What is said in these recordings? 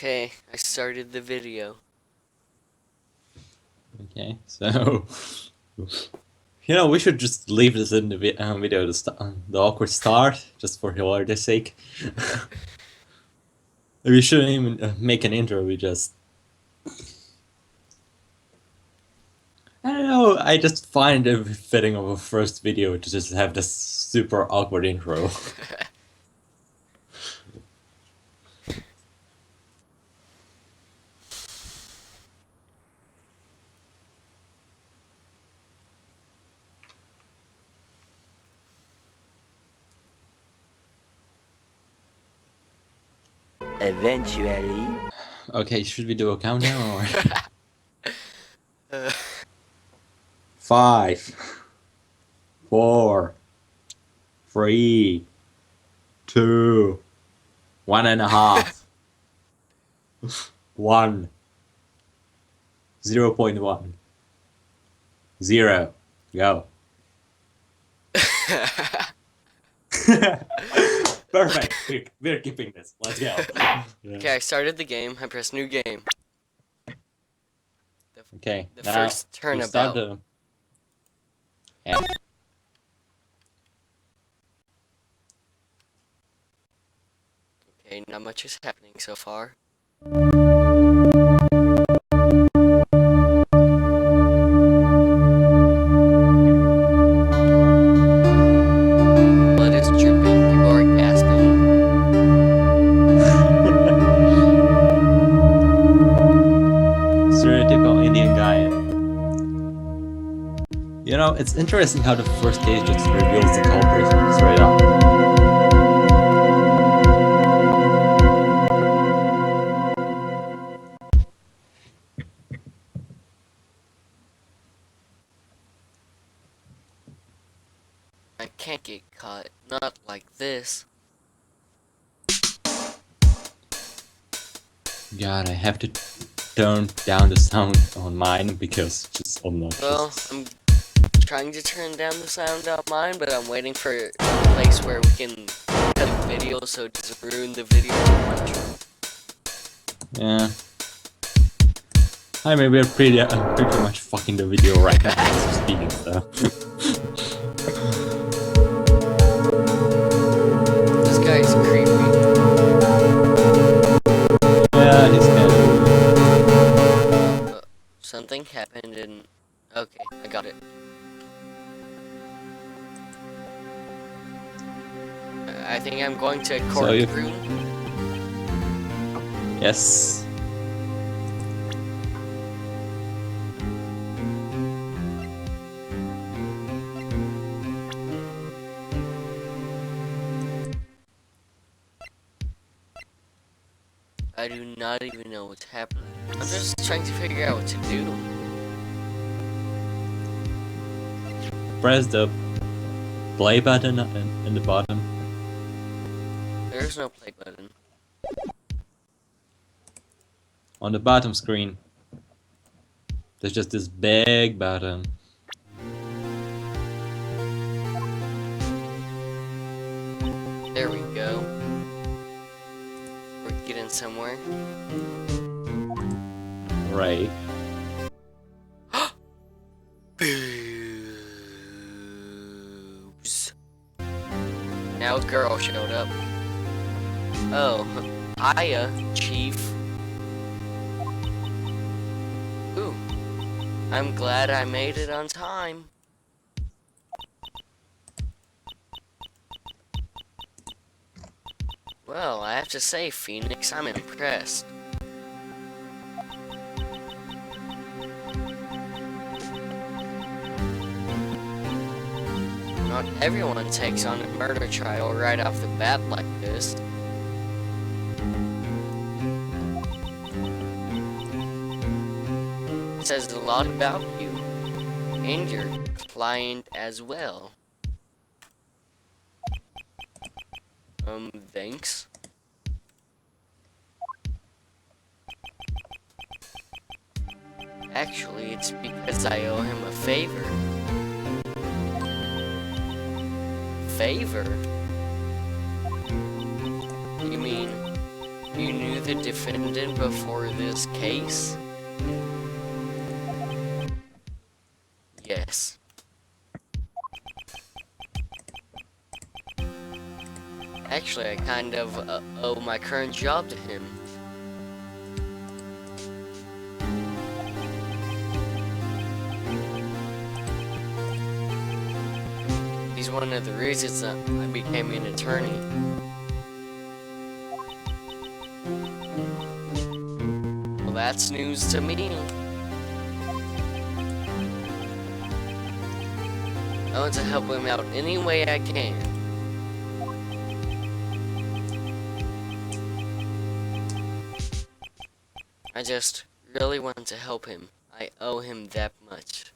Okay, I started the video. Okay, so we should just leave this in the video, the awkward start, just for hilarity's sake. We shouldn't even make an intro. We just, I don't know. I just find it fitting of a first video to just have this super awkward intro. Eventually. Okay, should we do a countdown or? Uh, 5, 4, 3, 2, 1.5, 1, 0.1, 0, go. Perfect. We're keeping this. Let's go. okay, I started the game. I pressed new game. Okay. The now first we turnabout. start the. Yeah. Okay, not much is happening so far. Blood is dripping. People are gasping. Stereotypical Indian guy. You know, it's interesting how the first stage just reveals the culprit straight up. I can't get caught. Not like this. God, I have to turn down the sound on mine because it's just obnoxious. Well, I'm trying to turn down the sound on mine, but I'm waiting for a place where we can cut the video so it doesn't ruin the video too much. Yeah. I mean, we're pretty much fucking the video right now as we're speaking, so. This guy's creepy. Yeah, he's kind of. Something happened and... Okay, I got it. I think I'm going to a courtroom. Yes. I do not even know what's happening. I'm just trying to figure out what to do. Press the play button in the bottom. There's no play button. On the bottom screen, there's just this big button. There we go. We're getting somewhere. Right. Boobs. Now a girl showed up. Oh, hiya, Chief. Ooh, I'm glad I made it on time. Well, I have to say, Phoenix, I'm impressed. Not everyone takes on a murder trial right off the bat like this. It says a lot about you, and your client as well. Thanks. Actually, it's because I owe him a favor. Favor? You mean You knew the defendant before this case? Yes. Actually, I kind of owe my current job to him. He's one of the reasons that I became an attorney. Well, that's news to me. I want to help him out any way I can. I just really want to help him. I owe him that much.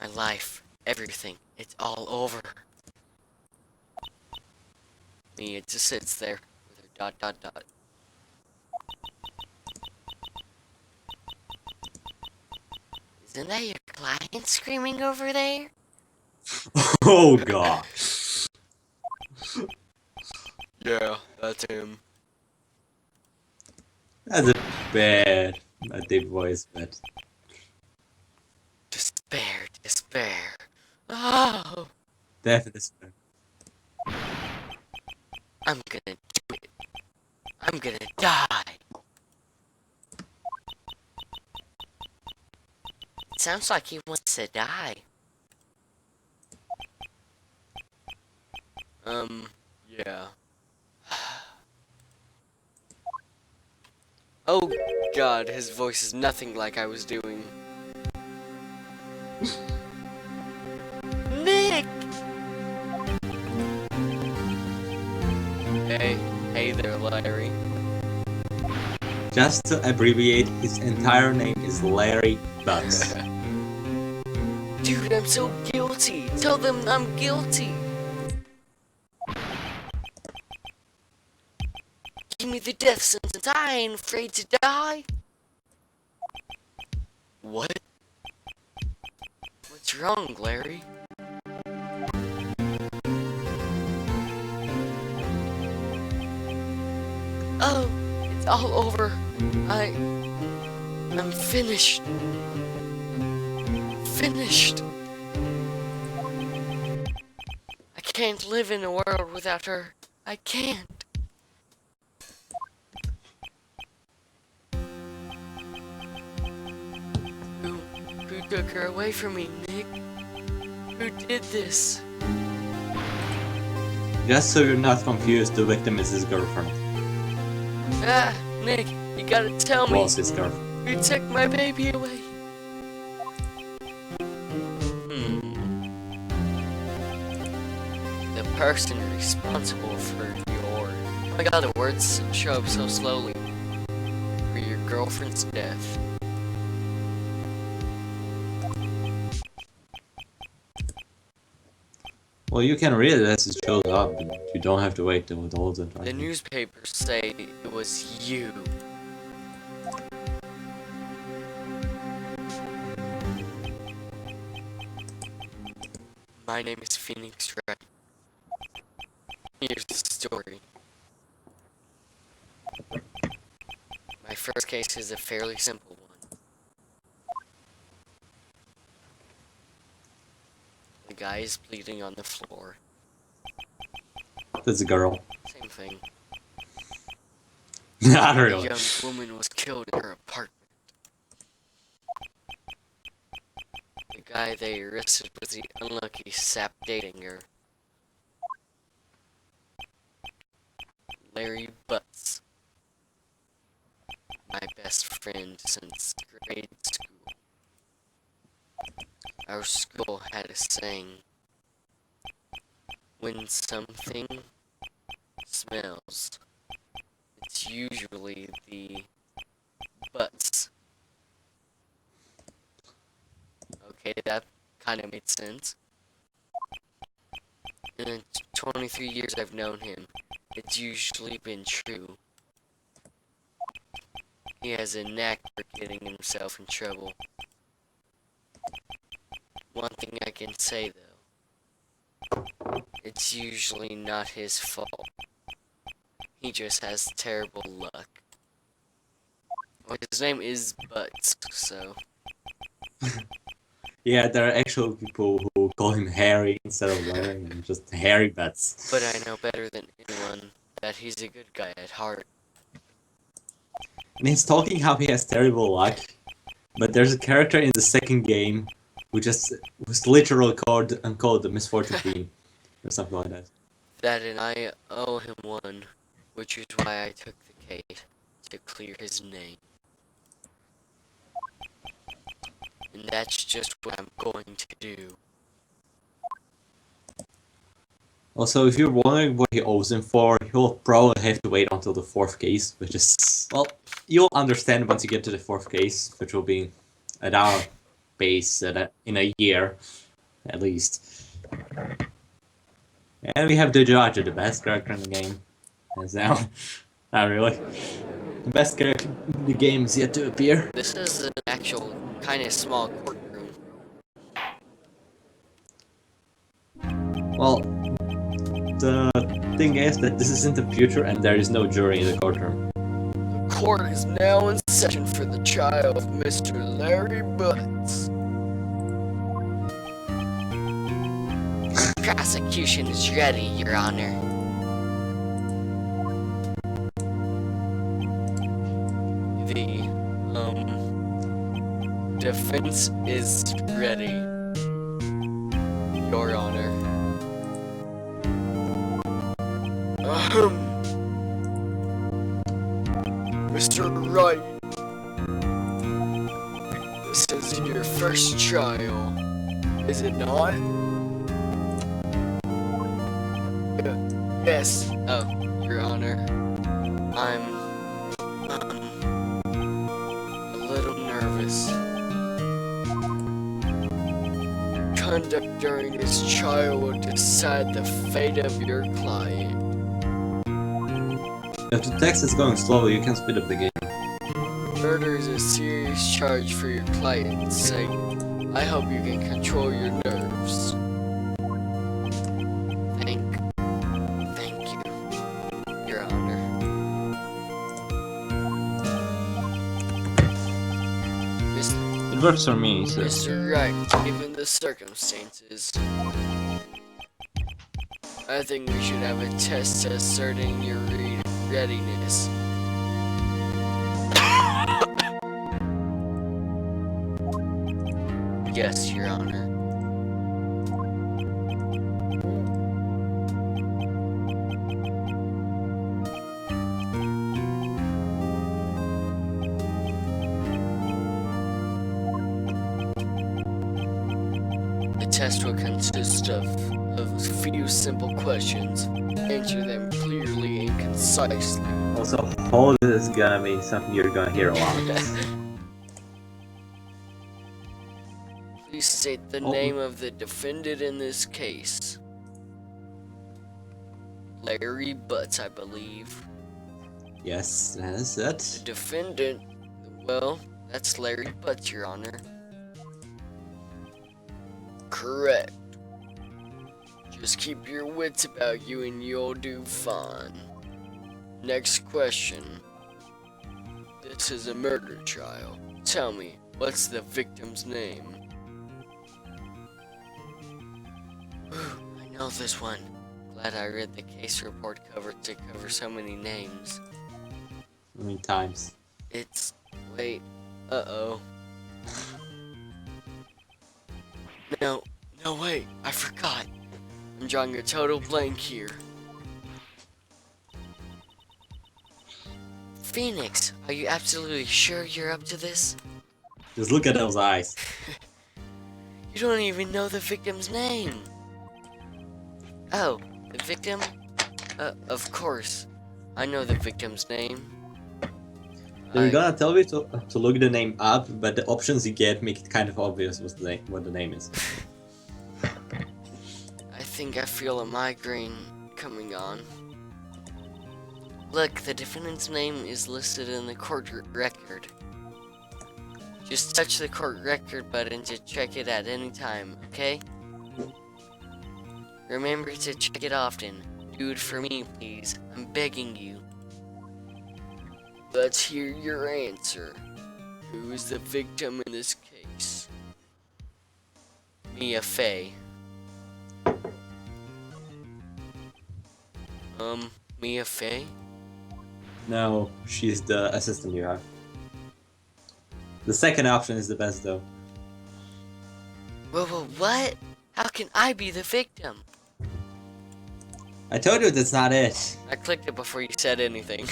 My life, everything, it's all over. Mia just sits there with her dot dot dot. Isn't that your client screaming over there? Oh god. Yeah, that's him. That's a bad, a deep voice, but Despair, despair. Oh, definitely. I'm gonna do it. I'm gonna die. It sounds like he wants to die. Yeah. Oh god, his voice is nothing like I was doing. Nick! Hey there, Larry. Just to abbreviate, his entire name is Larry Butts. Dude, I'm so guilty. Tell them I'm guilty. Give me the death sentence. I ain't afraid to die. What? What's wrong, Larry? Oh, it's all over. I'm finished. Finished. I can't live in a world without her. I can't. Who took her away from me, Nick? Who did this? Just so you're not confused, the victim is his girlfriend. Ah, Nick, you gotta tell me. Was his girlfriend. Who took my baby away? The person responsible for your... Oh my god, the words show up so slowly. For your girlfriend's death. Well, you can read it as it shows up, but you don't have to wait till it holds it. The newspapers say it was you. My name is Phoenix Wright. Here's the story. My first case is a fairly simple one. The guy is bleeding on the floor. That's a girl. Same thing. Not A really. young woman was killed in her apartment. The guy they arrested was the unlucky sap dating her. Larry Butts. My best friend since grade school. Our school had a saying. When something smells, it's usually the butts. Okay, that kind of made sense. In the 23 years I've known him, it's usually been true. He has a knack for getting himself in trouble. One thing I can say, though, it's usually not his fault. He just has terrible luck. Well, his name is Butts, so... Yeah, there are actual people who call him Harry instead of Larry, and just Harry Butts. But I know better than anyone that he's a good guy at heart. And he's talking how he has terrible luck, but there's a character in the second game who just was literally called the Misfortune Queen, or something like that. That and I owe him one, which is why I took the case to clear his name. And that's just what I'm going to do. Also, if you're wondering what he owes him for, he'll probably have to wait until the fourth case, which is, well, you'll understand once you get to the fourth case, which will be at our pace in a year, at least. And we have the judge, the best character in the game. Hands down. Not really. The best character in the game is yet to appear. This is an actual kind of small courtroom. Well, the thing is that this isn't the future and there is no jury in the courtroom. The court is now in session for the trial of Mr. Larry Butts. Prosecution is ready, Your Honor. The, defense is ready, Your Honor. Mr. Wright, this is your first trial, is it not? Yes. Oh, Your Honor. I'm a little nervous. Conduct during this trial will decide the fate of your client. If the text is going slowly, you can speed up the game. Murder is a serious charge for your client's sake. I hope you can control your nerves. Thank you, Your Honor. It works for me, so... Mr. Wright, given the circumstances, I think we should have a test asserting your readiness. Yes, Your Honor. The test will consist of a few simple questions. Answer them clearly and concisely. Also, hold is gonna be something you're gonna hear a lot. Please state the name of the defendant in this case. Larry Butts, I believe. Yes, that's it. The defendant, well, that's Larry Butts, Your Honor. Correct. Just keep your wits about you and you'll do fine. Next question. This is a murder trial. Tell me, what's the victim's name? I know this one. Glad I read the case report cover to cover so many names. How many times? It's... wait. Uh-oh. No, wait, I forgot. I'm drawing a total blank here. Phoenix, are you absolutely sure you're up to this? Just look at those eyes. You don't even know the victim's name. Oh, the victim? Of course. I know the victim's name. They're gonna tell you to look the name up, but the options you get make it kind of obvious what the name is. I think I feel a migraine coming on. Look, the defendant's name is listed in the court record. Just touch the court record button to check it at any time, okay? Remember to check it often. Do it for me, please. I'm begging you. Let's hear your answer. Who is the victim in this case? Mia Fey. Mia Fey? No, she's the assistant you have. The second option is the best though. Whoa, what? How can I be the victim? I told you that's not it. I clicked it before you said anything.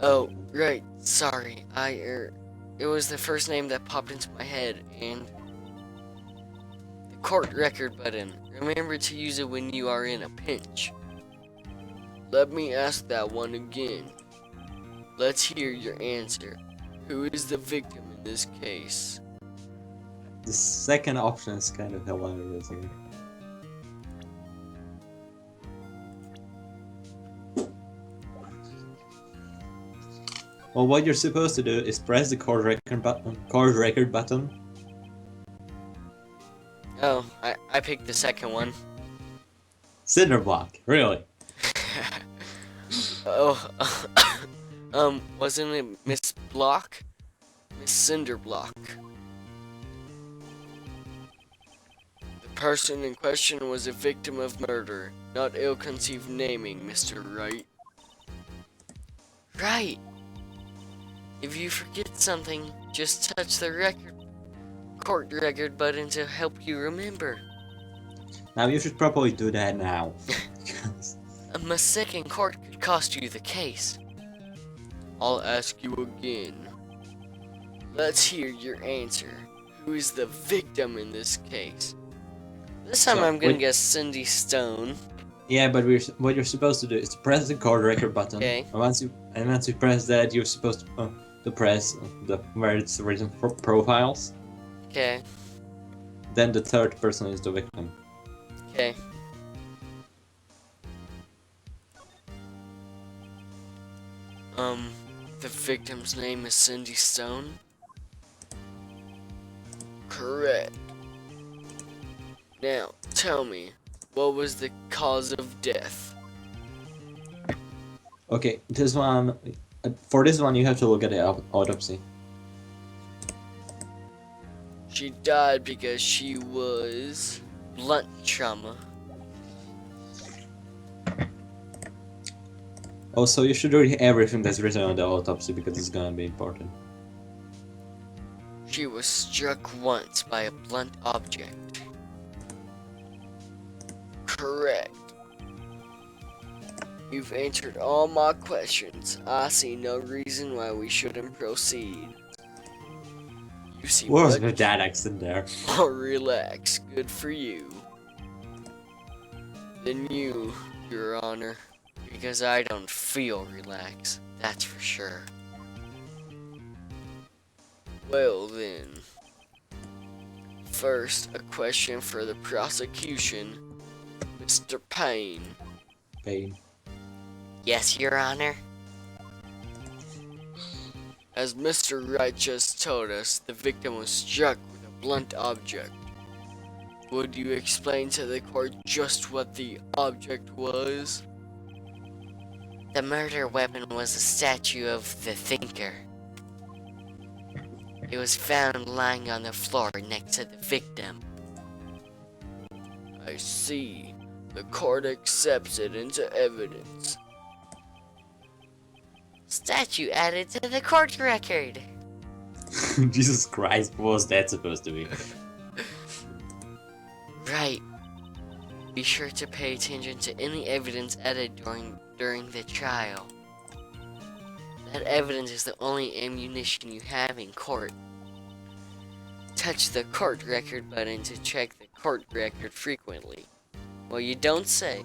Oh, right. Sorry. It was the first name that popped into my head, and the court record button. Remember to use it when you are in a pinch. Let me ask that one again. Let's hear your answer. Who is the victim in this case? The second option is kind of hilarious here. Well, what you're supposed to do is press the court record button. Oh, I picked the second one. Cinder block, really? Oh, wasn't it Miss Block? Miss Cinder Block. The person in question was a victim of murder, not ill-conceived naming, Mr. Wright. Right! If you forget something, just touch the court record button to help you remember. Now you should probably do that now. A mistake in court could cost you the case. I'll ask you again. Let's hear your answer. Who is the victim in this case? This time I'm gonna guess Cindy Stone. Yeah, but what you're supposed to do is to press the court record button. Okay. And once you press that, you're supposed to press where it's written for profiles. Okay. Then the third person is the victim. Okay. The victim's name is Cindy Stone? Correct. Now, tell me, what was the cause of death? Okay, this one. For this one, you have to look at the autopsy. She died because she was blunt trauma. Also, you should read everything that's written on the autopsy because it's gonna be important. She was struck once by a blunt object. Correct. You've answered all my questions. I see no reason why we shouldn't proceed. You see What was what? with that accent there? Oh, relax. Good for you. Then you, Your Honor, because I don't feel relaxed, that's for sure. Well then, first a question for the prosecution, Mr. Payne. Pain. Yes, Your Honor? As Mr. Wright just told us, the victim was struck with a blunt object. Would you explain to the court just what the object was? The murder weapon was a statue of the Thinker. It was found lying on the floor next to the victim. I see. The court accepts it into evidence. Statue added to the court record. Jesus Christ, what was that supposed to be? Right. Be sure to pay attention to any evidence added during the trial. That evidence is the only ammunition you have in court. Touch the court record button to check the court record frequently. Well, you don't say.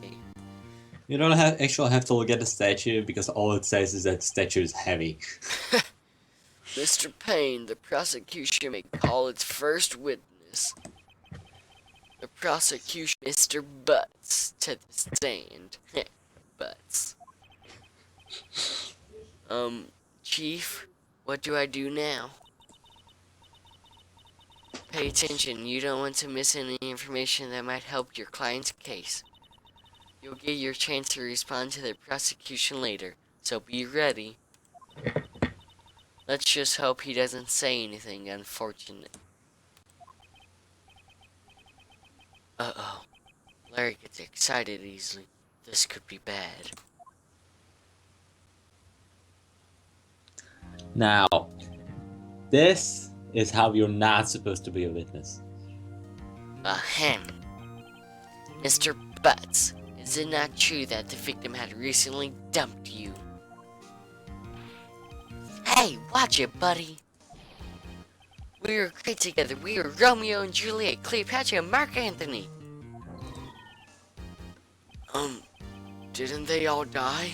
You don't actually have to look at the statue because all it says is that the statue is heavy. Mr. Payne, the prosecution may call its first witness. The prosecution, Mr. Butts, to the stand. Butts. Chief, what do I do now? Pay attention, you don't want to miss any information that might help your client's case. You'll get your chance to respond to the prosecution later, so be ready. Let's just hope he doesn't say anything unfortunate. Uh-oh. Larry gets excited easily. This could be bad. Now, this is how you're not supposed to be a witness. Ahem. Mr. Butts, is it not true that the victim had recently dumped you? Hey, watch it, buddy. We were great together. We were Romeo and Juliet, Cleopatra and Mark Antony. Didn't they all die?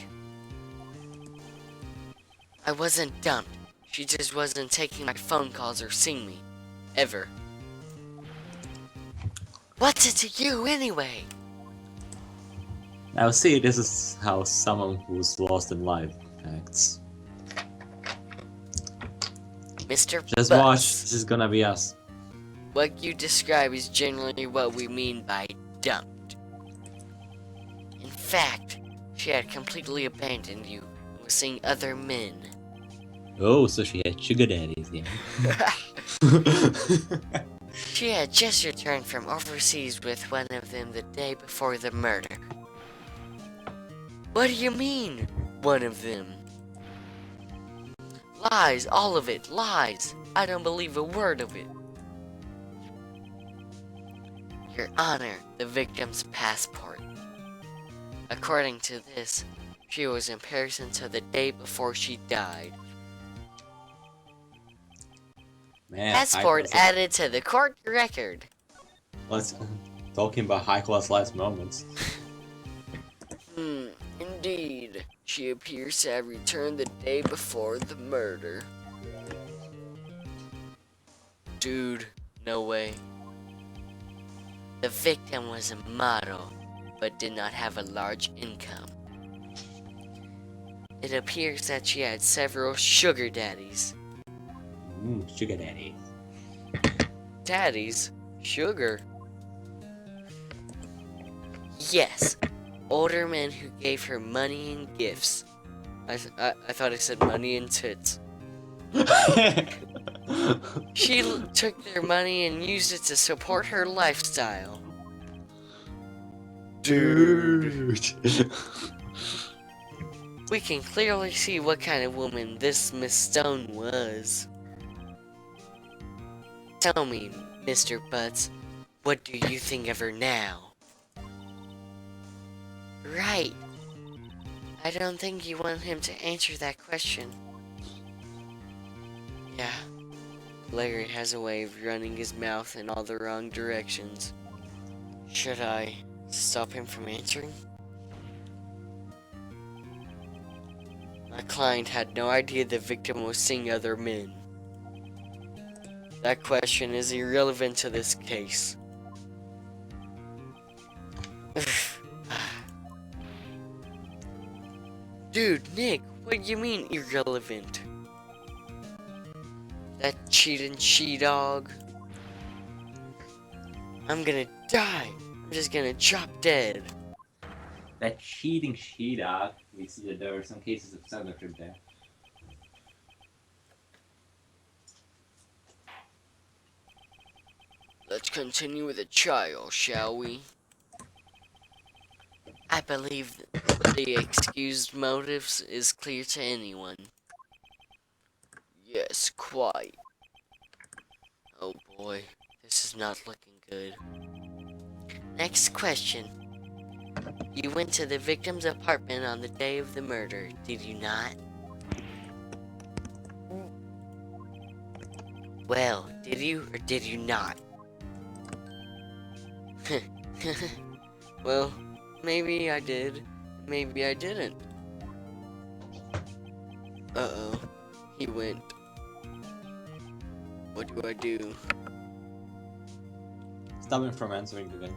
I wasn't dumped. She just wasn't taking my phone calls or seeing me. Ever. What's it to you, anyway? Now see, this is how someone who's lost in life acts. Mr. Just Butts, watch, this is gonna be us. what you describe is generally what we mean by dumped. In fact, she had completely abandoned you and was seeing other men. Oh, so she had sugar daddies, yeah. She had just returned from overseas with one of them the day before the murder. What do you mean, one of them? Lies, all of it, lies. I don't believe a word of it. Your Honor, the victim's passport. According to this, she was in Paris until the day before she died. Man, Passport added to the court record. Let's talking about high class last moments. Indeed. She appears to have returned the day before the murder. Dude, no way. The victim was a model, but did not have a large income. It appears that she had several sugar daddies. Sugar daddy. Daddies? Sugar? Yes. Older men who gave her money and gifts. I thought I said money and tits. She took their money and used it to support her lifestyle. Dude. We can clearly see what kind of woman this Miss Stone was. Tell me, Mr. Butts, what do you think of her now? Right. I don't think you want him to answer that question. Yeah. Larry has a way of running his mouth in all the wrong directions. Should I stop him from answering? My client had no idea the victim was seeing other men. That question is irrelevant to this case. Dude, Nick, what do you mean irrelevant? That cheating she-dog. I'm gonna die. I'm just gonna drop dead. That cheating she-dog. We see that there are some cases of censorship there. Let's continue with the trial, shall we? I believe the excused motives is clear to anyone. Yes, quite. Oh boy, this is not looking good. Next question. You went to the victim's apartment on the day of the murder, did you not? Well, did you or did you not? Well, maybe I did, maybe I didn't. Uh-oh, he went. What do I do? Stop him from answering again.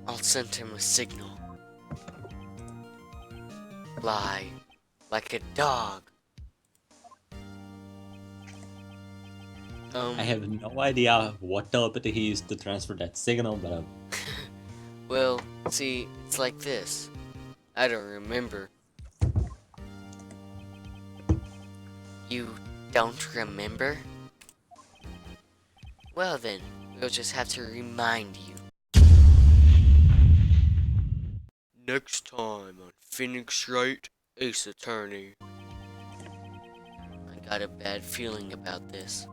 I'll send him a signal. Lie like a dog. I have no idea what telepathy he used to transfer that signal, but Well, see, it's like this. I don't remember. You don't remember? Well then, we'll just have to remind you. Next time on Phoenix Wright, Ace Attorney. I got a bad feeling about this.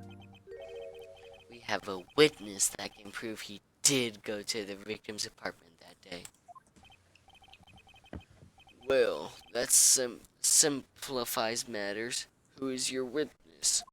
We have a witness that can prove he did go to the victim's apartment that day. Well, that simplifies matters. Who is your witness?